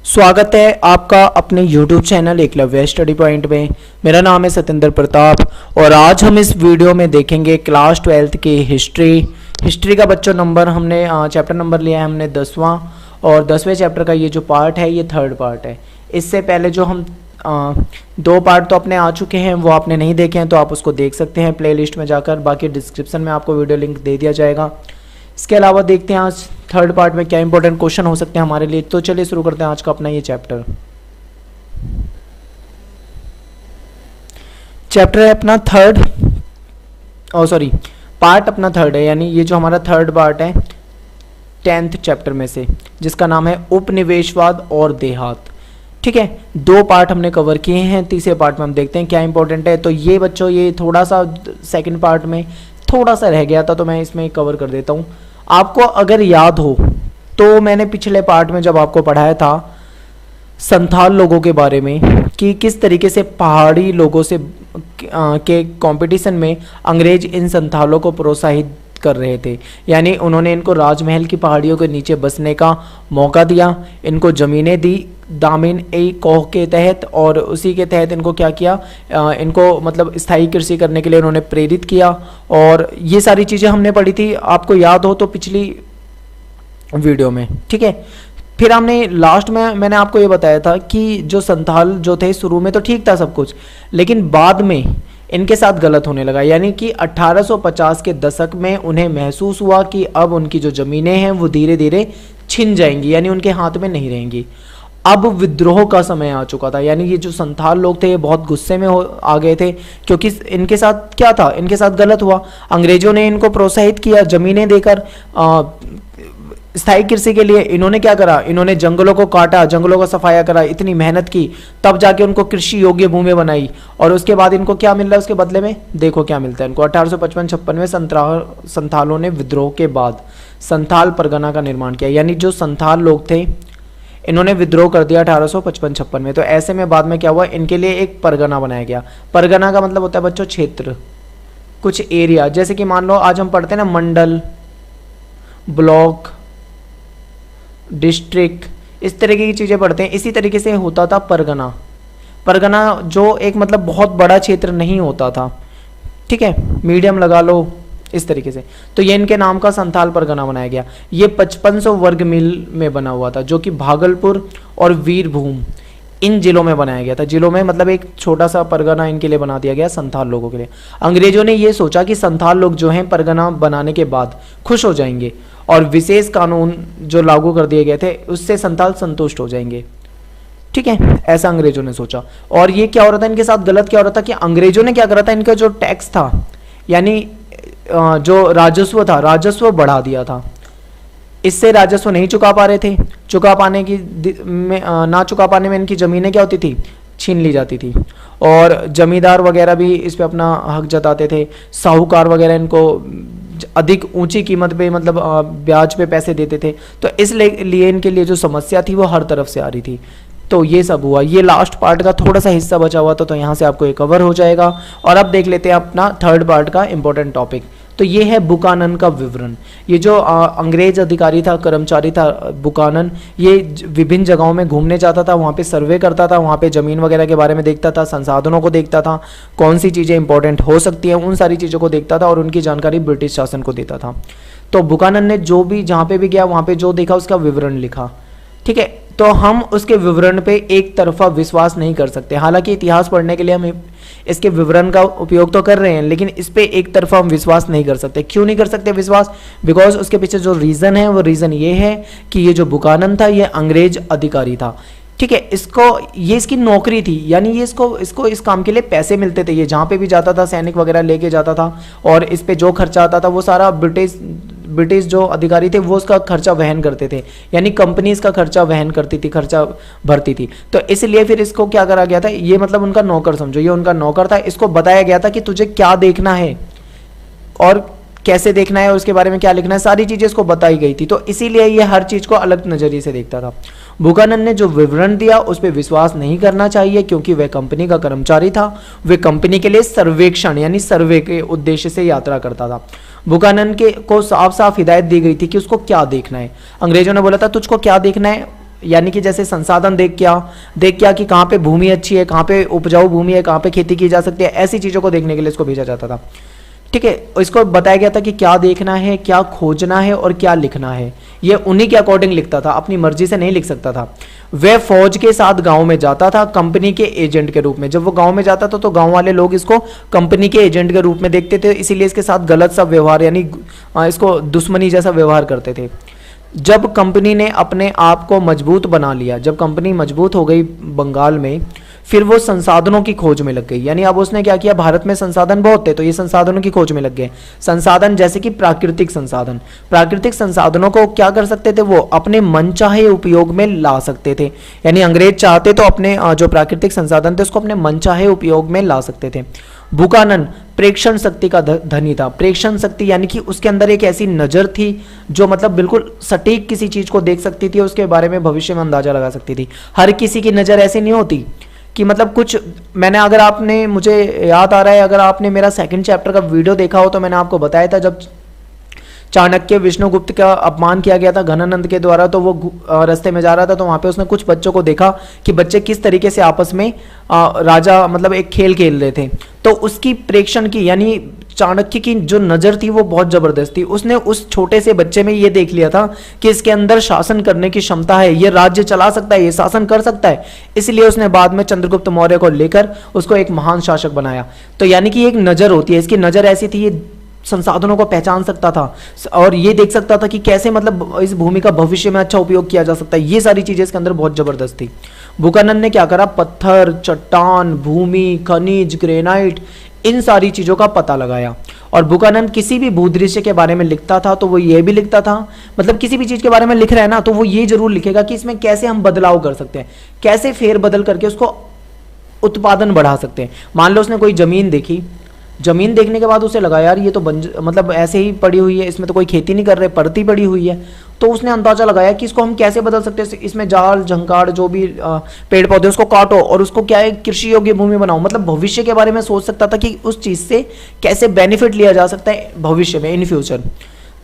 स्वागत है आपका अपने YouTube channel Eklavya study point में। मेरा नाम है सतेंद्र प्रताप और आज हम इस वीडियो में देखेंगे क्लास 12th की हिस्ट्री का बच्चों नंबर हमने चैप्टर नंबर लिया है हमने 10वां और 10वें चैप्टर का ये जो पार्ट है ये थर्ड पार्ट है। इससे पहले जो हम दो पार्ट तो अपने आ चुके हैं वो आपने नहीं देखे हैं तो आप उसको देख सकते हैं प्लेलिस्ट में जाकर, बाकी डिस्क्रिप्शन में आपको वीडियो लिंक दे दिया जाएगा। इसके अलावा देखते हैं आज थर्ड पार्ट में क्या इंपॉर्टेंट क्वेश्चन हो सकते हैं हमारे लिए। तो चलिए शुरू करते हैं आज का अपना ये चैप्टर है अपना पार्ट अपना थर्ड है, यानी ये जो हमारा थर्ड पार्ट है 10th चैप्टर में से, जिसका नाम है उपनिवेशवाद और देहात। ठीक है, दो पार्ट हमने कवर किए हैं, तीसरे पार्ट में हम देखते हैं क्या इंपॉर्टेंट है। तो ये बच्चों ये थोड़ा सा सेकंड पार्ट में थोड़ा सा रह गया था तो मैं इसमें कवर कर देता हूँ। आपको अगर याद हो तो मैंने पिछले पार्ट में जब आपको पढ़ाया था संथाल लोगों के बारे में कि किस तरीके से पहाड़ी लोगों से के कंपटीशन में अंग्रेज इन संथालों को प्रोत्साहित कर रहे थे, यानी उन्होंने इनको राजमहल की पहाड़ियों के नीचे बसने का मौका दिया, इनको ज़मीनें दी दामिन ए कौह के तहत, और उसी के तहत इनको क्या किया, इनको मतलब स्थायी कृषि करने के लिए उन्होंने प्रेरित किया। और ये सारी चीज़ें हमने पढ़ी थी, आपको याद हो तो पिछली वीडियो में। ठीक है, फिर हमने लास्ट में मैंने आपको ये बताया था कि जो संथाल जो थे शुरू में तो ठीक था सब कुछ, लेकिन बाद में इनके साथ गलत होने लगा, यानी कि 1850 के दशक में उन्हें महसूस हुआ कि अब उनकी जो ज़मीनें हैं वो धीरे धीरे छिन जाएंगी, यानी उनके हाथ में नहीं रहेंगी। अब विद्रोह का समय आ चुका था, यानी ये जो संथाल लोग थे ये बहुत गुस्से में आ गए थे क्योंकि इनके साथ क्या था, इनके साथ गलत हुआ। अंग्रेजों ने इनको प्रोत्साहित किया ज़मीनें देकर स्थायी कृषि के लिए। इन्होंने क्या करा, इन्होंने जंगलों को काटा, जंगलों का सफाया करा, इतनी मेहनत की, तब जाके उनको कृषि योग्य भूमि बनाई। और उसके बाद इनको क्या मिल रहा है उसके बदले में, देखो क्या मिलता है इनको। 1855-56 में संथालों ने विद्रोह के बाद संथाल परगना का निर्माण किया, यानी जो संथाल लोग थे इन्होंने विद्रोह कर दिया 1855-56 में। तो ऐसे में बाद में क्या हुआ, इनके लिए एक परगना बनाया गया। परगना का मतलब होता है बच्चों क्षेत्र, कुछ एरिया, जैसे कि मान लो आज हम पढ़ते हैं ना मंडल, ब्लॉक, डिस्ट्रिक्ट, इस तरीके की चीज़ें पढ़ते हैं। इसी तरीके से होता था परगना। परगना जो एक मतलब बहुत बड़ा क्षेत्र नहीं होता था, ठीक है, मीडियम लगा लो इस तरीके से। तो ये इनके नाम का संथाल परगना बनाया गया। ये 5500 वर्ग मील में बना हुआ था, जो कि भागलपुर और वीरभूम इन जिलों में बनाया गया था। जिलों में मतलब एक छोटा सा परगना इनके लिए बना दिया गया संथाल लोगों के लिए। अंग्रेजों ने ये सोचा कि संथाल लोग जो हैं परगना बनाने के बाद खुश हो जाएंगे और विशेष कानून जो लागू कर दिए गए थे उससे संथाल संतुष्ट हो जाएंगे। ठीक है, ऐसा अंग्रेजों ने सोचा। और ये क्या हो रहा था इनके साथ, गलत क्या हो रहा था कि अंग्रेजों ने क्या करा था, इनका जो टैक्स था यानी जो राजस्व था, राजस्व बढ़ा दिया था। इससे राजस्व नहीं चुका पा रहे थे, ना चुका पाने में इनकी ज़मीनें क्या होती थी, छीन ली जाती थी। और जमींदार वगैरह भी इस पे अपना हक जताते थे, साहूकार वगैरह इनको अधिक ऊंची कीमत पे मतलब ब्याज पे पैसे देते थे। तो इसलिए इनके लिए जो समस्या थी वो हर तरफ से आ रही थी। तो ये सब हुआ। ये लास्ट पार्ट का थोड़ा सा हिस्सा बचा हुआ था, तो यहाँ से आपको ये कवर हो जाएगा। और अब देख लेते हैं अपना थर्ड पार्ट का इंपॉर्टेंट टॉपिक। तो ये है बुकानन का विवरण। ये जो अंग्रेज अधिकारी था, कर्मचारी था बुकानन, ये विभिन्न जगहों में घूमने जाता था, वहाँ पे सर्वे करता था, वहाँ पे ज़मीन वगैरह के बारे में देखता था, संसाधनों को देखता था, कौन सी चीज़ें इंपॉर्टेंट हो सकती हैं उन सारी चीज़ों को देखता था और उनकी जानकारी ब्रिटिश शासन को देता था। तो बुकानन ने जो भी जहाँ पे भी गया वहाँ पे जो देखा उसका विवरण लिखा। ठीक है, तो हम उसके विवरण पे एक तरफा विश्वास नहीं कर सकते। हालांकि इतिहास पढ़ने के लिए हम इसके विवरण का उपयोग तो कर रहे हैं, लेकिन इस पे एक तरफा हम विश्वास नहीं कर सकते। क्यों नहीं कर सकते विश्वास? बिकॉज उसके पीछे जो रीज़न है वो रीज़न ये है कि ये जो बुकानन था ये अंग्रेज अधिकारी था। ठीक है, ये इसकी नौकरी थी, यानी ये इसको इस काम के लिए पैसे मिलते थे। ये जहाँ पे भी जाता था सैनिक वगैरह लेके जाता था और इस पे जो खर्चा आता था वो सारा ब्रिटिश जो अधिकारी थे वो उसका खर्चा वहन करते थे, यानी कंपनी इसका खर्चा वहन करती थी, खर्चा भरती थी। तो इसलिए फिर इसको क्या करा गया था, ये मतलब उनका नौकर समझो, ये उनका नौकर था। इसको बताया गया था कि तुझे क्या देखना है और कैसे देखना है और उसके बारे में क्या लिखना है, सारी चीज़ें इसको बताई गई थी। तो इसीलिए ये हर चीज़ को अलग नज़रिए से देखता था। बुकानन ने जो विवरण दिया उस पर विश्वास नहीं करना चाहिए, क्योंकि वह कंपनी का कर्मचारी था। वह कंपनी के लिए सर्वेक्षण यानी सर्वे के उद्देश्य से यात्रा करता था। बुकानन को साफ साफ हिदायत दी गई थी कि उसको क्या देखना है। अंग्रेजों ने बोला था तुझको क्या देखना है, यानी कि जैसे संसाधन देख क्या कि कहाँ पे भूमि अच्छी है, कहाँ पे उपजाऊ भूमि है, कहाँ पे खेती की जा सकती है, ऐसी चीज़ों को देखने के लिए इसको भेजा जाता था। ठीक है, इसको बताया गया था कि क्या देखना है, क्या खोजना है और क्या लिखना है। ये उन्हीं के अकॉर्डिंग लिखता था, अपनी मर्जी से नहीं लिख सकता था। वह फौज के साथ गांव में जाता था कंपनी के एजेंट के रूप में। जब वो गांव में जाता था तो गांव वाले लोग इसको कंपनी के एजेंट के रूप में देखते थे, इसीलिए इसके साथ गलत सा व्यवहार यानी इसको दुश्मनी जैसा व्यवहार करते थे। जब कंपनी ने अपने आप को मजबूत बना लिया, जब कंपनी मजबूत हो गई बंगाल में, फिर वो संसाधनों की खोज में लग गई। यानी अब उसने क्या किया, भारत में संसाधन बहुत थे तो ये संसाधनों की खोज में लग गए। संसाधन जैसे कि प्राकृतिक संसाधन, प्राकृतिक संसाधनों को क्या कर सकते थे, वो अपने मनचाहे उपयोग में ला सकते थे। यानी अंग्रेज चाहते तो अपने जो प्राकृतिक संसाधन थे उसको अपने मनचाहे उपयोग में ला सकते थे। बुकानन प्रेक्षण शक्ति का धनी था। प्रेक्षण शक्ति यानी कि उसके अंदर एक ऐसी नज़र थी जो मतलब बिल्कुल सटीक किसी चीज़ को देख सकती थी, उसके बारे में भविष्य में अंदाजा लगा सकती थी। हर किसी की नज़र ऐसी नहीं होती कि मतलब कुछ मैंने, अगर आपने, मुझे याद आ रहा है, अगर आपने मेरा सेकंड चैप्टर का वीडियो देखा हो तो मैंने आपको बताया था जब चाणक्य विष्णुगुप्त का अपमान किया गया था घनानंद के द्वारा, तो वो रास्ते में जा रहा था तो वहाँ पे उसने कुछ बच्चों को देखा कि बच्चे किस तरीके से आपस में राजा मतलब एक खेल खेल रहे थे। तो उसकी प्रेक्षण की यानी चाणक्य की जो नज़र थी वो बहुत ज़बरदस्त थी। उसने उस छोटे से बच्चे में ये देख लिया था कि इसके अंदर शासन करने की क्षमता है, ये राज्य चला सकता है, ये शासन कर सकता है। इसलिए उसने बाद में चंद्रगुप्त मौर्य को लेकर उसको एक महान शासक बनाया। तो यानी कि एक नज़र होती है, इसकी नज़र ऐसी थी, ये संसाधनों को पहचान सकता था और ये देख सकता था कि कैसे मतलब इस भूमि का भविष्य में अच्छा उपयोग किया जा सकता है। ये सारी चीज़ें इसके अंदर बहुत ज़बरदस्त थी। बुकानन ने क्या करा, पत्थर, चट्टान, भूमि, खनिज, ग्रेनाइट, इन सारी चीज़ों का पता लगाया। और बुकानन किसी भी भूदृश्य के बारे में लिखता था तो वो ये भी लिखता था, मतलब किसी भी चीज़ के बारे में लिख रहा है ना तो वो ये जरूर लिखेगा कि इसमें कैसे हम बदलाव कर सकते हैं, कैसे फेरबदल करके उसको उत्पादन बढ़ा सकते हैं। मान लो उसने कोई ज़मीन देखी, ज़मीन देखने के बाद उसे लगा यार ये तो मतलब ऐसे ही पड़ी हुई है, इसमें तो कोई खेती नहीं कर रहे, परती पड़ी हुई है। तो उसने अंदाजा लगाया कि इसको हम कैसे बदल सकते हैं, इसमें जाल झंकार जो भी पेड़ पौधे उसको काटो और उसको क्या है कृषि योग्य भूमि बनाओ। मतलब भविष्य के बारे में सोच सकता था कि उस चीज़ से कैसे बेनिफिट लिया जा सकता है भविष्य में, इन फ्यूचर।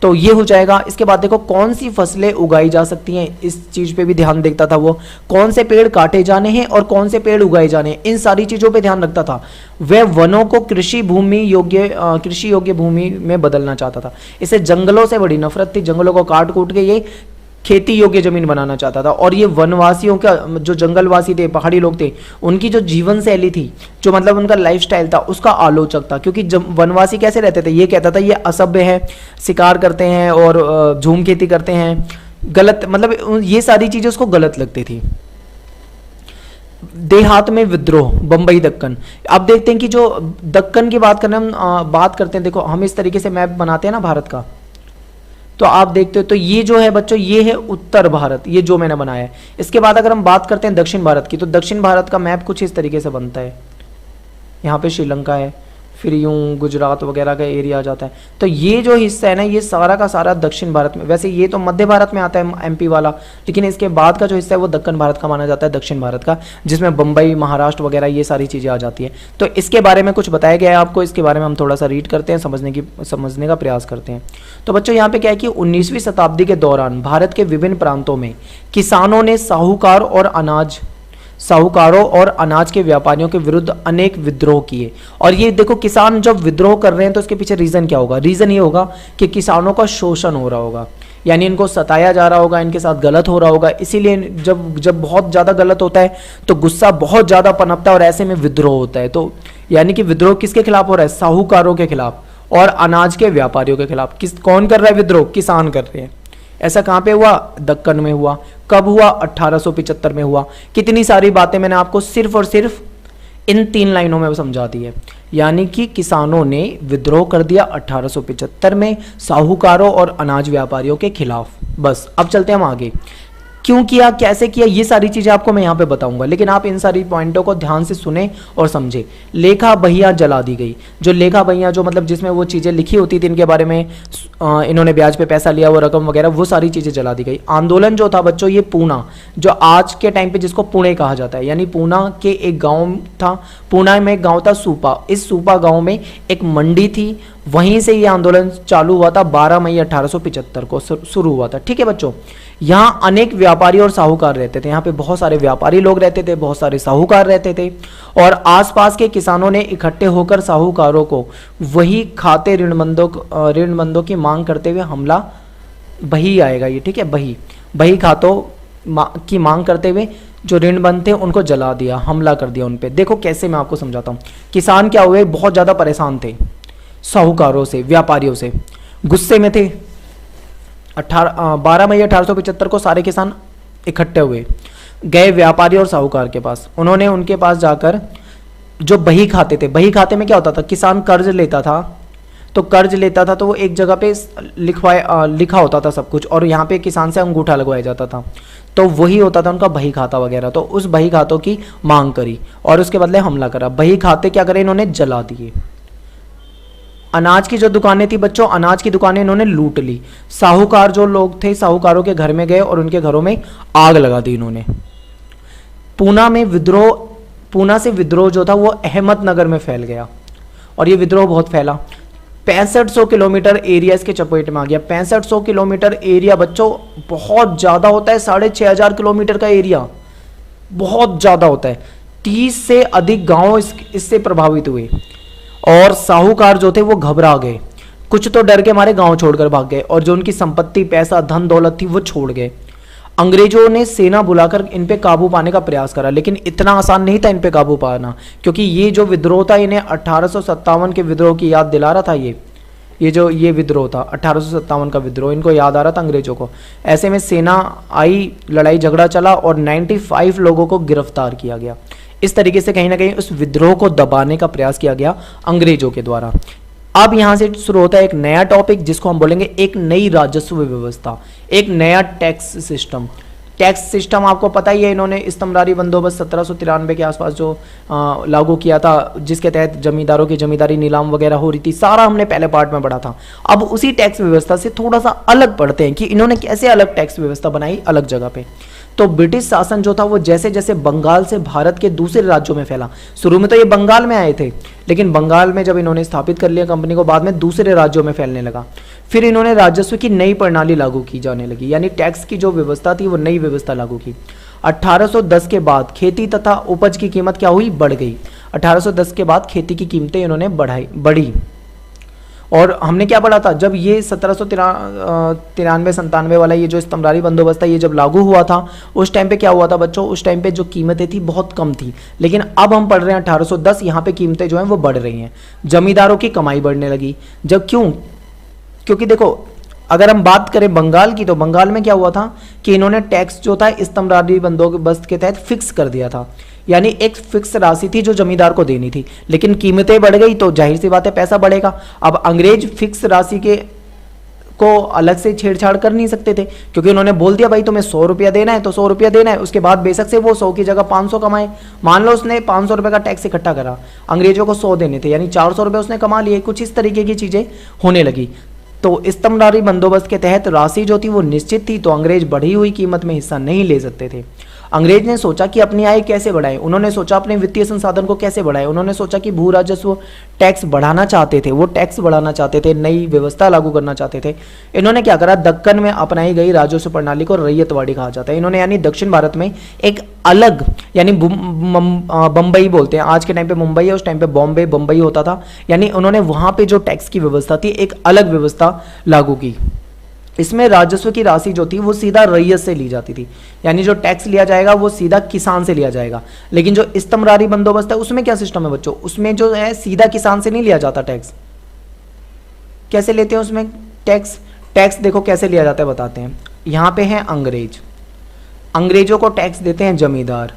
तो ये हो जाएगा। इसके बाद देखो कौन सी फसलें उगाई जा सकती हैं, इस चीज़ पे भी ध्यान देखता था वो। कौन से पेड़ काटे जाने हैं और कौन से पेड़ उगाए जाने हैं, इन सारी चीज़ों पे ध्यान रखता था। वह वनों को कृषि योग्य भूमि में बदलना चाहता था। इसे जंगलों से बड़ी नफरत थी, जंगलों को काट कूट के ये खेती योग्य जमीन बनाना चाहता था। और ये वनवासियों का, जो जंगलवासी थे, पहाड़ी लोग थे, उनकी जो जीवन शैली थी, जो मतलब उनका लाइफस्टाइल था, उसका आलोचक था। क्योंकि वनवासी कैसे रहते थे, ये कहता था ये असभ्य है, शिकार करते हैं और झूम खेती करते हैं, गलत, मतलब ये सारी चीज़ें उसको गलत लगती थी। देहात में विद्रोह, बंबई दक्कन। अब देखते हैं कि जो दक्कन की बात करने हम बात करते हैं, देखो हम इस तरीके से मैप बनाते हैं ना भारत का, तो आप देखते हो तो ये जो है बच्चों, ये है उत्तर भारत, ये जो मैंने बनाया है। इसके बाद अगर हम बात करते हैं दक्षिण भारत की, तो दक्षिण भारत का मैप कुछ इस तरीके से बनता है। यहाँ पे श्रीलंका है, फिर यूं गुजरात वगैरह का एरिया आ जाता है। तो ये जो हिस्सा है ना, ये सारा का सारा दक्षिण भारत में, वैसे ये तो मध्य भारत में आता है एमपी वाला, लेकिन इसके बाद का जो हिस्सा है वो दक्षिण भारत का माना जाता है, दक्षिण भारत का, जिसमें बम्बई, महाराष्ट्र वगैरह ये सारी चीज़ें आ जाती है। तो इसके बारे में कुछ बताया गया है आपको, इसके बारे में हम थोड़ा सा रीड करते हैं, समझने का प्रयास करते हैं। तो बच्चों यहाँ पे क्या है कि 19वीं शताब्दी के दौरान भारत के विभिन्न प्रांतों में किसानों ने साहूकारों और अनाज के व्यापारियों के विरुद्ध अनेक विद्रोह किए। और ये देखो, किसान जब विद्रोह कर रहे हैं तो इसके पीछे रीजन क्या होगा, रीजन ये होगा कि किसानों का शोषण हो रहा होगा, यानी इनको सताया जा रहा होगा, इनके साथ गलत हो रहा होगा। इसीलिए जब बहुत ज़्यादा गलत होता है तो गुस्सा बहुत ज़्यादा पनपता है और ऐसे में विद्रोह होता है। तो यानी कि विद्रोह किसके खिलाफ हो रहा है, साहूकारों के खिलाफ और अनाज के व्यापारियों के खिलाफ। कौन कर रहा है विद्रोह, किसान कर रहे हैं। ऐसा कहाँ पे हुआ, दक्कन में हुआ। कब हुआ, 1875 में हुआ। कितनी सारी बातें मैंने आपको सिर्फ और सिर्फ इन 3 लाइनों में समझा दी है। यानी कि किसानों ने विद्रोह कर दिया 1875 में साहूकारों और अनाज व्यापारियों के खिलाफ। बस अब चलते हैं हम आगे, क्यों किया, कैसे किया, ये सारी चीज़ें आपको मैं यहाँ पे बताऊंगा, लेकिन आप इन सारी पॉइंटों को ध्यान से सुने और समझे। लेखा बहियाँ जला दी गई। जो लेखा बहियाँ, जो मतलब जिसमें वो चीज़ें लिखी होती थी इनके बारे में, इन्होंने ब्याज पे पैसा लिया, वो रकम वगैरह, वो सारी चीज़ें जला दी गई। आंदोलन जो था बच्चों, ये पूना, जो आज के टाइम पे जिसको पुणे कहा जाता है, यानी पूना के एक गाँव था, पूना में एक गाँव था सूपा। इस सूपा गाँव में एक मंडी थी, वहीं से ये आंदोलन चालू हुआ था 12 मई 1875 को शुरू हुआ था। ठीक है बच्चों, यहाँ अनेक व्यापारी और साहूकार रहते थे। यहाँ पे बहुत सारे व्यापारी लोग रहते थे, बहुत सारे साहूकार रहते थे, और आसपास के किसानों ने इकट्ठे होकर साहूकारों को वही खाते ऋणबंधों की मांग करते हुए हमला, बही आएगा ये, ठीक है, बही खातों की मांग करते हुए जो ऋणबंध थे उनको जला दिया, हमला कर दिया उन पे। देखो कैसे, मैं आपको समझाता हूँ। किसान क्या हुए, बहुत ज़्यादा परेशान थे साहूकारों से, व्यापारियों से, गुस्से में थे। 12 मई 1875 को सारे किसान इकट्ठे हुए, गए व्यापारी और साहूकार के पास। उन्होंने उनके पास जाकर जो बही खाते थे, बही खाते में क्या होता था, किसान कर्ज लेता था, तो कर्ज लेता था तो वो एक जगह पे लिखा होता था सब कुछ, और यहाँ पे किसान से अंगूठा लगवाया जाता था, तो वही होता था उनका बही खाता वगैरह। तो उस बही खातों की मांग करी और उसके बदले हमला करा। बही खाते क्या करे, इन्होंने जला दिए। अनाज की जो दुकानें थी बच्चों, अनाज की दुकानें इन्होंने लूट ली। साहूकार जो लोग थे, साहूकारों के घर में गए और उनके घरों में आग लगा दी इन्होंने। पूना से विद्रोह जो था वो अहमदनगर में फैल गया, और ये विद्रोह बहुत फैला। 6500 किलोमीटर एरिया इसके चपेट में आ गया। 6500 किलोमीटर एरिया बच्चों बहुत ज़्यादा होता है, 6500 किलोमीटर का एरिया बहुत ज़्यादा होता है। 30 से अधिक गांव इससे प्रभावित हुए, और साहूकार जो थे वो घबरा गए, कुछ तो डर के मारे गांव छोड़कर भाग गए, और जो उनकी संपत्ति, पैसा, धन दौलत थी वो छोड़ गए। अंग्रेजों ने सेना बुलाकर इन पे काबू पाने का प्रयास करा, लेकिन इतना आसान नहीं था इन पे काबू पाना, क्योंकि ये जो विद्रोह था इन्हें 1857 के विद्रोह की याद दिला रहा था। ये विद्रोह था 1857 का विद्रोह, इनको याद आ रहा था अंग्रेजों को। ऐसे में सेना आई, लड़ाई झगड़ा चला और 95 लोगों को गिरफ्तार किया गया। इस तरीके से कहीं ना कहीं उस विद्रोह को दबाने का प्रयास किया गया अंग्रेजों के द्वारा। अब यहां से शुरू होता है एक नया टॉपिक, जिसको हम बोलेंगे एक नई राजस्व व्यवस्था, एक नया टैक्स सिस्टम। टैक्स सिस्टम आपको पता ही है, इन्होंने इस्तमरारी बंदोबस्त 1793 के आसपास जो लागू किया था, जिसके तहत जमींदारों की जमींदारी नीलाम वगैरह हो रही थी, सारा हमने पहले पार्ट में पढ़ा था। अब उसी टैक्स व्यवस्था से थोड़ा सा अलग पढ़ते हैं कि इन्होंने कैसे अलग टैक्स व्यवस्था बनाई अलग जगह पे। तो ब्रिटिश शासन जो था वो जैसे जैसे बंगाल से भारत के दूसरे राज्यों में फैला, शुरू में तो ये बंगाल में आए थे, लेकिन बंगाल में जब इन्होंने स्थापित कर लिया कंपनी को, बाद में दूसरे राज्यों में फैलने लगा। फिर इन्होंने राजस्व की नई प्रणाली लागू की जाने लगी, यानी टैक्स की जो व्यवस्था थी वो नई व्यवस्था लागू की। 1810 के बाद खेती तथा उपज की कीमत क्या हुई, बढ़ गई। 1810 के बाद खेती की कीमतें इन्होंने बढ़ी। और हमने क्या पढ़ा था, जब ये 1793-97 वाला ये जो इस्तमरारी बंदोबस्त था ये जब लागू हुआ था, उस टाइम पे क्या हुआ था बच्चों, उस टाइम पे जो कीमतें थी बहुत कम थी, लेकिन अब हम पढ़ रहे हैं 1810, यहाँ पे कीमतें जो हैं वो बढ़ रही हैं। जमींदारों की कमाई बढ़ने लगी। जब क्योंकि देखो, अगर हम बात करें बंगाल की, तो बंगाल में क्या हुआ था कि इन्होंने टैक्स जो था इस्तमरारी बंदोबस्त के तहत फिक्स कर दिया था, यानी एक फिक्स राशि थी जो जमींदार को देनी थी, लेकिन कीमतें बढ़ गई तो जाहिर सी बात है पैसा बढ़ेगा। अब अंग्रेज फिक्स राशि को अलग से छेड़छाड़ कर नहीं सकते थे, क्योंकि उन्होंने बोल दिया भाई तुम्हें 100 रुपया देना है तो 100 रुपया देना है, उसके बाद बेशक से वो 100 की जगह 500 कमाए। मान लो उसने 500 रुपये का टैक्स इकट्ठा करा, अंग्रेजों को 100 देने थे, यानी 400 रुपये उसने कमा लिए। कुछ इस तरीके की चीज़ें होने लगी। तो इस्तमरारी बंदोबस्त के तहत राशि जो थी वो निश्चित थी, तो अंग्रेज बढ़ी हुई कीमत में हिस्सा नहीं ले सकते थे। अंग्रेज ने सोचा कि अपनी आय कैसे बढ़ाएं, उन्होंने सोचा अपने वित्तीय संसाधन को कैसे बढ़ाएं, उन्होंने सोचा कि भू राजस्व टैक्स बढ़ाना चाहते थे, वो टैक्स बढ़ाना चाहते थे, नई व्यवस्था लागू करना चाहते थे। इन्होंने क्या करा, दक्कन में अपनाई गई राजस्व प्रणाली को रैयतवाड़ी कहा जाता है। इन्होंने यानी दक्षिण भारत में एक अलग, यानी बम्बई बोलते हैं, आज के टाइम पे मुंबई है, उस टाइम पे बॉम्बे बम्बई होता था, यानी उन्होंने वहां पे जो टैक्स की व्यवस्था थी एक अलग व्यवस्था लागू की। इसमें राजस्व की राशि जो थी वो सीधा रैयत से ली जाती थी, यानी जो टैक्स लिया जाएगा वो सीधा किसान से लिया जाएगा। लेकिन जो इस्तमरारी बंदोबस्त है उसमें क्या सिस्टम है बच्चों, उसमें जो है सीधा किसान से नहीं लिया जाता टैक्स। कैसे लेते हैं उसमें टैक्स देखो कैसे लिया जाता है बताते हैं। यहाँ पे हैं अंग्रेज, अंग्रेजों को टैक्स देते हैं जमींदार,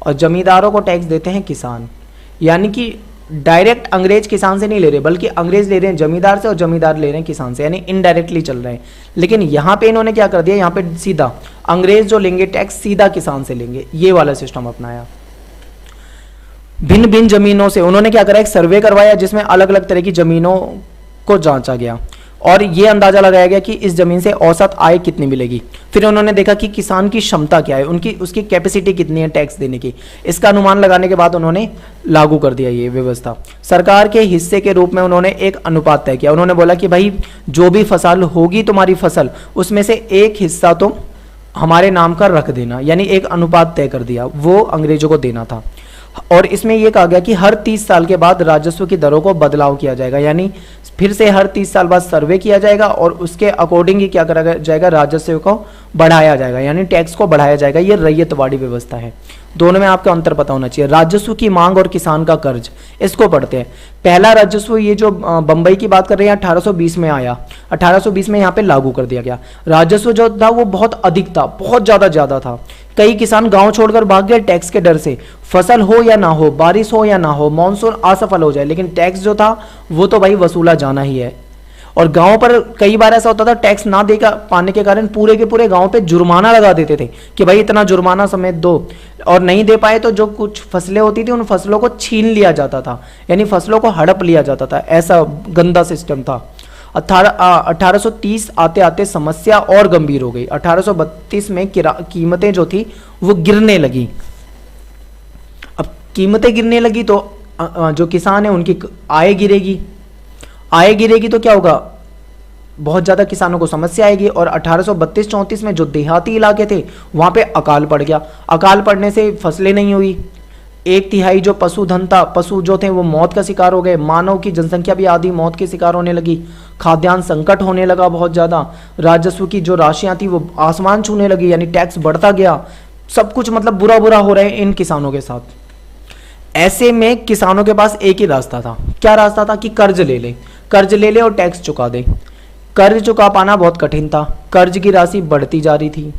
और जमींदारों को टैक्स देते हैं किसान। यानी कि डायरेक्ट अंग्रेज किसान से नहीं ले रहे, बल्कि अंग्रेज ले रहे हैं जमींदार से और जमींदार ले रहे हैं किसान से, यानी इनडायरेक्टली चल रहे हैं। लेकिन यहाँ पे इन्होंने क्या कर दिया, यहाँ पे सीधा अंग्रेज जो लेंगे टैक्स सीधा किसान से लेंगे, ये वाला सिस्टम अपनाया। भिन्न भिन्न जमीनों से उन्होंने क्या करा, एक सर्वे करवाया जिसमें अलग अलग तरह की जमीनों को जांचा गया, और ये अंदाजा लगाया गया कि इस जमीन से औसत आय कितनी मिलेगी। फिर उन्होंने देखा कि किसान की क्षमता क्या है, उनकी उसकी कैपेसिटी कितनी है टैक्स देने की। इसका अनुमान लगाने के बाद उन्होंने लागू कर दिया ये व्यवस्था। सरकार के हिस्से के रूप में उन्होंने एक अनुपात तय किया। उन्होंने बोला कि भाई जो भी फसल होगी तुम्हारी फसल, उसमें से एक हिस्सा तो हमारे नाम का रख देना, यानी एक अनुपात तय कर दिया, वो अंग्रेजों को देना था। और इसमें यह कहा गया कि हर 30 साल के बाद राजस्व की दरों को बदलाव किया जाएगा, यानी फिर से हर 30 साल बाद सर्वे किया जाएगा और उसके अकॉर्डिंग ही क्या करा जाएगा, राजस्व को बढ़ाया जाएगा, यानी टैक्स को बढ़ाया जाएगा। ये रैयतवाड़ी व्यवस्था है। दोनों में आपको अंतर पता होना चाहिए। राजस्व की मांग और किसान का कर्ज, इसको पढ़ते हैं। पहला राजस्व, ये जो बंबई की बात कर रहे हैं, 1820 में आया, 1820 में यहाँ पे लागू कर दिया गया। राजस्व जो था वो बहुत अधिक था, बहुत ज्यादा था। कई किसान गांव छोड़कर भाग गए टैक्स के डर से। फसल हो या ना हो, बारिश हो या ना हो, मानसून असफल हो जाए, लेकिन टैक्स जो था वो तो भाई वसूला जाना ही है। और गांव पर कई बार ऐसा होता था, टैक्स ना दे पाने के कारण पूरे के पूरे गांव पे जुर्माना लगा देते थे कि भाई इतना जुर्माना समेत दो, और नहीं दे पाए तो जो कुछ फसलें होती थी उन फसलों को छीन लिया जाता था, यानी फसलों को हड़प लिया जाता था। ऐसा गंदा सिस्टम था। 1830 आते आते समस्या और गंभीर हो गई। 1832 में कीमतें जो थी वो गिरने लगी। अब कीमतें गिरने लगी तो जो किसान है उनकी आय गिरेगी। आय गिरेगी तो क्या होगा, बहुत ज़्यादा किसानों को समस्या आएगी। और 1832-34 में जो देहाती इलाके थे वहाँ पे अकाल पड़ गया। अकाल पड़ने से फसलें नहीं हुई। 1/3 जो पशुधन था, पशु जो थे वो मौत का शिकार हो गए। मानव की जनसंख्या भी आधी मौत के शिकार होने लगी। खाद्यान्न संकट होने लगा बहुत ज़्यादा। राजस्व की जो राशियाँ थी वो आसमान छूने लगी, यानी टैक्स बढ़ता गया। सब कुछ मतलब बुरा बुरा हो रहा है इन किसानों के साथ। ऐसे में किसानों के पास एक ही रास्ता था। क्या रास्ता था कि कर्ज ले ले, कर्ज ले ले और टैक्स चुका दे। कर्ज चुका पाना बहुत कठिन था। कर्ज की राशि बढ़ती जा रही थी।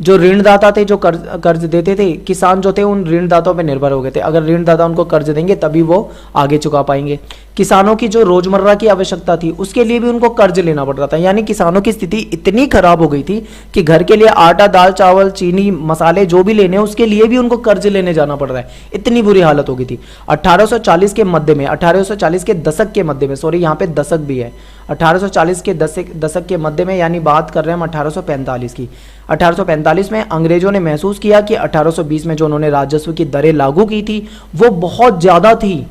जो ऋणदाता थे, जो कर्ज देते थे, किसान जो थे उन ऋणदाताओं पर निर्भर हो गए थे। अगर ऋणदाता उनको कर्ज देंगे तभी वो आगे चुका पाएंगे। किसानों की जो रोजमर्रा की आवश्यकता थी उसके लिए भी उनको कर्ज लेना पड़ रहा था। यानी किसानों की स्थिति इतनी खराब हो गई थी कि घर के लिए आटा, दाल, चावल, चीनी, मसाले जो भी लेने उसके लिए भी उनको कर्ज लेने जाना पड़ रहा है। इतनी बुरी हालत हो गई थी। 1840 के मध्य में, 1840 के दशक के मध्य में, सॉरी यहाँ पे दशक भी है, 1840 के दशक के मध्य में, यानी बात कर रहे हैं हम 1845 की। 1845 में अंग्रेजों ने महसूस किया कि 1820 में जो उन्होंने राजस्व की दरें लागू की थी वो बहुत ज़्यादा थी।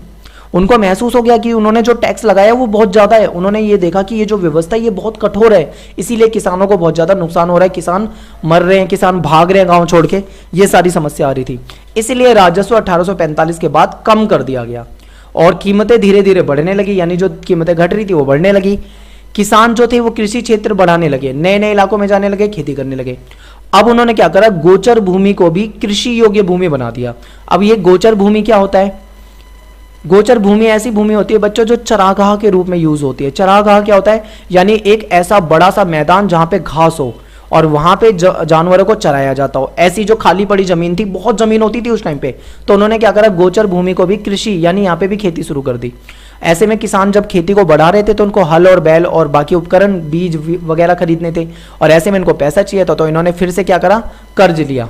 उनको महसूस हो गया कि उन्होंने जो टैक्स लगाया वो बहुत ज़्यादा है। उन्होंने ये देखा कि ये जो व्यवस्था है ये बहुत कठोर है, इसीलिए किसानों को बहुत ज़्यादा नुकसान हो रहा है। किसान मर रहे हैं, किसान भाग रहे हैं गाँव छोड़ के, ये सारी समस्या आ रही थी। इसलिए राजस्व 1845 के बाद कम कर दिया गया और कीमतें धीरे धीरे बढ़ने लगी, यानी जो कीमतें घट रही थी वो बढ़ने लगी। किसान जो थे वो कृषि क्षेत्र बढ़ाने लगे, नए नए इलाकों में जाने लगे, खेती करने लगे। अब उन्होंने क्या करा, गोचर भूमि को भी कृषि योग्य भूमि बना दिया। अब ये गोचर भूमि क्या होता है? गोचर भूमि ऐसी भूमि होती है बच्चों जो चरागाह के रूप में यूज होती है। चरागाह क्या होता है, यानी एक ऐसा बड़ा सा मैदान जहां पे घास हो और वहां पे जानवरों को चराया जाता हो। ऐसी जो खाली पड़ी जमीन थी, बहुत जमीन होती थी उस टाइम पे, तो उन्होंने क्या करा, गोचर भूमि को भी कृषि, यानी यहाँ पे भी खेती शुरू कर दी। ऐसे में किसान जब खेती को बढ़ा रहे थे तो उनको हल और बैल और बाकी उपकरण, बीज वगैरह खरीदने थे, और ऐसे में इनको पैसा चाहिए था, तो इन्होंने फिर से क्या करा, कर्ज लिया।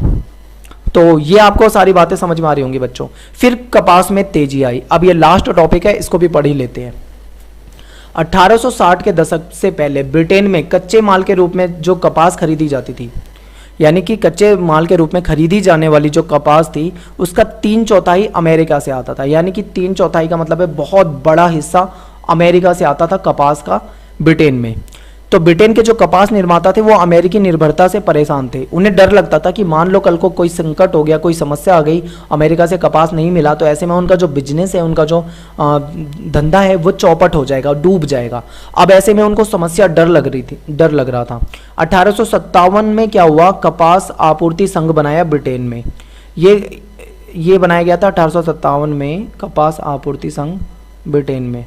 तो ये आपको सारी बातें समझ में आ रही होंगी बच्चों। फिर कपास में तेजी आई। अब ये लास्ट टॉपिक है, इसको भी पढ़ ही लेते हैं। 1860 के दशक से पहले ब्रिटेन में कच्चे माल के रूप में जो कपास खरीदी जाती थी, यानी कि कच्चे माल के रूप में खरीदी जाने वाली जो कपास थी उसका 3/4 अमेरिका से आता था। यानी कि 3/4 का मतलब है बहुत बड़ा हिस्सा अमेरिका से आता था कपास का ब्रिटेन में। तो ब्रिटेन के जो कपास निर्माता थे वो अमेरिकी निर्भरता से परेशान थे। उन्हें डर लगता था कि मान लो कल को कोई संकट हो गया, कोई समस्या आ गई, अमेरिका से कपास नहीं मिला, तो ऐसे में उनका जो बिजनेस है, उनका जो धंधा है वो चौपट हो जाएगा, डूब जाएगा। अब ऐसे में उनको समस्या डर लग रहा था। 1857 में क्या हुआ, कपास आपूर्ति संघ बनाया ब्रिटेन में। ये बनाया गया था 1857 में, कपास आपूर्ति संघ ब्रिटेन में।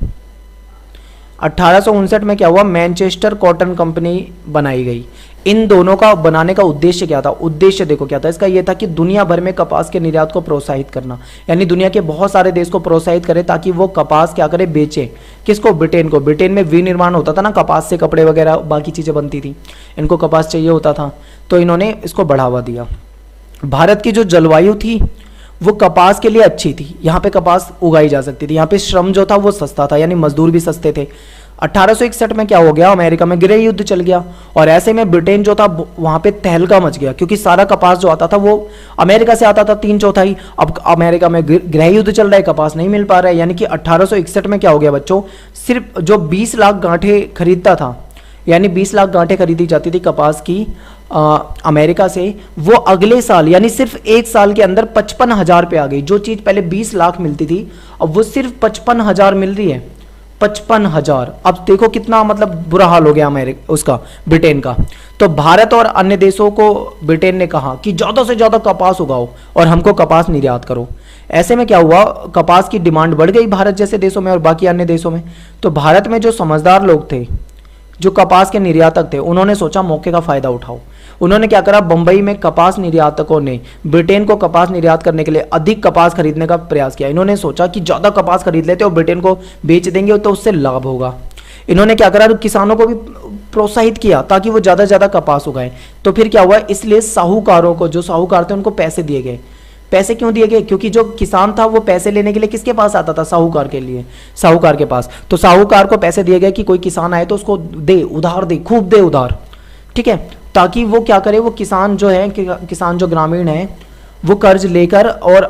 1859 में क्या हुआ, मैनचेस्टर कॉटन कंपनी बनाई गई। इन दोनों का बनाने का उद्देश्य क्या था? उद्देश्य देखो क्या था इसका, ये था कि दुनिया भर में कपास के निर्यात को प्रोत्साहित करना, यानी दुनिया के बहुत सारे देश को प्रोत्साहित करे ताकि वो कपास क्या करे, बेचे। किसको? ब्रिटेन को। ब्रिटेन में विनिर्माण होता था ना, कपास से कपड़े वगैरह बाकी चीज़ें बनती थी, इनको कपास चाहिए होता था, तो इन्होंने इसको बढ़ावा दिया। भारत की जो जलवायु थी वो कपास के लिए अच्छी थी, यहाँ पे कपास उगाई जा सकती थी। यहाँ पे श्रम जो था वो सस्ता था, यानी मजदूर भी सस्ते थे। 1861 में क्या हो गया, अमेरिका में गृह युद्ध चल गया और ऐसे में ब्रिटेन जो था वहां पे तहलका मच गया, क्योंकि सारा कपास जो आता था वो अमेरिका से आता था 3/4। अब अमेरिका में गृह युद्ध चल रहा है, कपास नहीं मिल पा रहा है, यानी कि 1861 में क्या हो गया बच्चों, सिर्फ जो 20 लाख गांठें खरीदता था, यानी 20 लाख गांठें खरीदी जाती थी कपास की अमेरिका से, वो अगले साल यानी सिर्फ एक साल के अंदर 55,000 पे आ गई। जो चीज पहले 20 लाख मिलती थी अब वो सिर्फ 55,000 मिल रही है, 55,000। अब देखो कितना मतलब बुरा हाल हो गया अमेरिका उसका, ब्रिटेन का। तो भारत और अन्य देशों को ब्रिटेन ने कहा कि ज़्यादा से ज़्यादा कपास उगाओ और हमको कपास निर्यात करो। ऐसे में क्या हुआ, कपास की डिमांड बढ़ गई भारत जैसे देशों में और बाकी अन्य देशों में। तो भारत में जो समझदार लोग थे, जो कपास के निर्यातक थे, उन्होंने सोचा मौके का फायदा उठाओ। उन्होंने क्या करा, बंबई में कपास निर्यातकों ने ब्रिटेन को कपास निर्यात करने के लिए अधिक कपास खरीदने का प्रयास किया। इन्होंने सोचा कि ज़्यादा कपास खरीद लेते और ब्रिटेन को बेच देंगे तो उससे लाभ होगा। इन्होंने क्या करा, किसानों को भी प्रोत्साहित किया ताकि वो ज़्यादा से ज़्यादा कपास उगाएं। तो फिर क्या हुआ, इसलिए साहूकारों को, जो साहूकार थे उनको पैसे दिए गए। पैसे क्यों दिए गए, क्योंकि जो किसान था वो पैसे लेने के लिए किसके पास आता था, साहूकार के लिए, साहूकार के पास। तो साहूकार को पैसे दिए गए कि कोई किसान आए तो उसको दे, उधार दे, खूब दे उधार, ठीक है, ताकि वो क्या करे, वो किसान जो है, किसान जो ग्रामीण है वो कर्ज लेकर और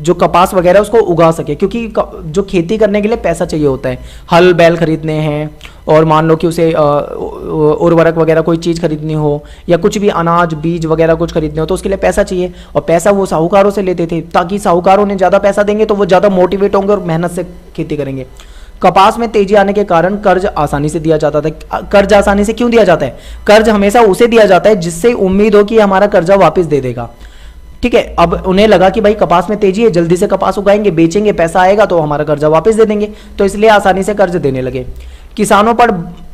जो कपास वगैरह उसको उगा सके, क्योंकि जो खेती करने के लिए पैसा चाहिए होता है, हल बैल खरीदने हैं और मान लो कि उसे उर्वरक वगैरह कोई चीज़ खरीदनी हो या कुछ भी अनाज बीज वगैरह कुछ खरीदने हो तो उसके लिए पैसा चाहिए, और पैसा वो साहूकारों से लेते थे ताकि साहूकारों ने ज़्यादा पैसा देंगे तो वो ज़्यादा मोटिवेट होंगे और मेहनत से खेती करेंगे। कपास में तेजी आने के कारण कर्ज आसानी से दिया जाता था। कर्ज आसानी से क्यों दिया जाता है, कर्ज हमेशा उसे दिया जाता है जिससे उम्मीद हो कि हमारा कर्जा वापस दे देगा, ठीक है। अब उन्हें लगा कि भाई कपास में तेजी है, जल्दी से कपास उगाएंगे, बेचेंगे, पैसा आएगा तो हमारा कर्जा वापस दे देंगे, तो इसलिए आसानी से कर्ज देने लगे। किसानों पर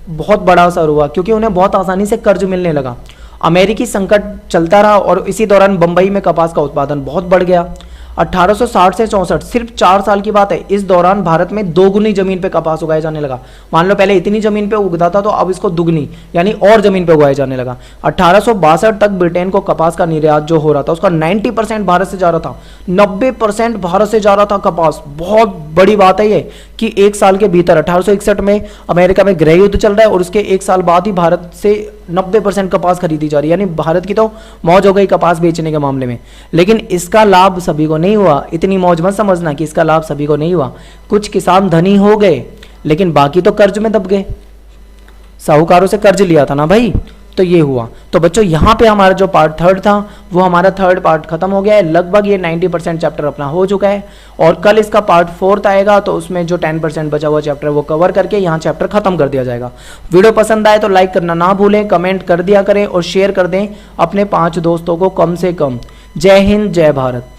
बहुत बड़ा असर हुआ क्योंकि उन्हें बहुत आसानी से कर्ज मिलने लगा। अमेरिकी संकट चलता रहा और इसी दौरान बंबई में कपास का उत्पादन बहुत बढ़ गया। 1860 से 64, सिर्फ 4 साल की बात है, इस दौरान भारत में दोगुनी जमीन पे कपास उगाया जाने लगा। मान लो पहले इतनी जमीन पे उगता था तो अब इसको दुगनी यानी और जमीन पे उगाया जाने लगा। 1862 तक ब्रिटेन को कपास का निर्यात जो हो रहा था उसका 90% भारत से जा रहा था, 90% भारत से जा रहा था कपास। बहुत बड़ी बात है ये कि एक साल के भीतर 1861 में अमेरिका में गृह युद्ध चल रहा है और उसके एक साल बाद ही भारत से 90% कपास खरीदी जा रही है, यानी भारत की तो मौज हो गई कपास बेचने के मामले में। लेकिन इसका लाभ सभी को नहीं हुआ, इतनी मौज मत समझना कि इसका लाभ सभी को नहीं हुआ। कुछ किसान धनी हो गए लेकिन बाकी तो कर्ज में दब गए, साहूकारों से कर्ज लिया था ना भाई, तो ये हुआ। तो बच्चों यहाँ पे हमारा जो पार्ट 3 था वो हमारा 3rd पार्ट खत्म हो गया है, लगभग ये 90% चैप्टर अपना हो चुका है और कल इसका पार्ट 4th आएगा तो उसमें जो 10% बचा हुआ चैप्टर वो कवर करके यहाँ चैप्टर खत्म कर दिया जाएगा। वीडियो पसंद आए तो लाइक करना ना भूलें, कमेंट कर दिया करें और शेयर कर दें अपने 5 दोस्तों को कम से कम। जय हिंद, जय भारत।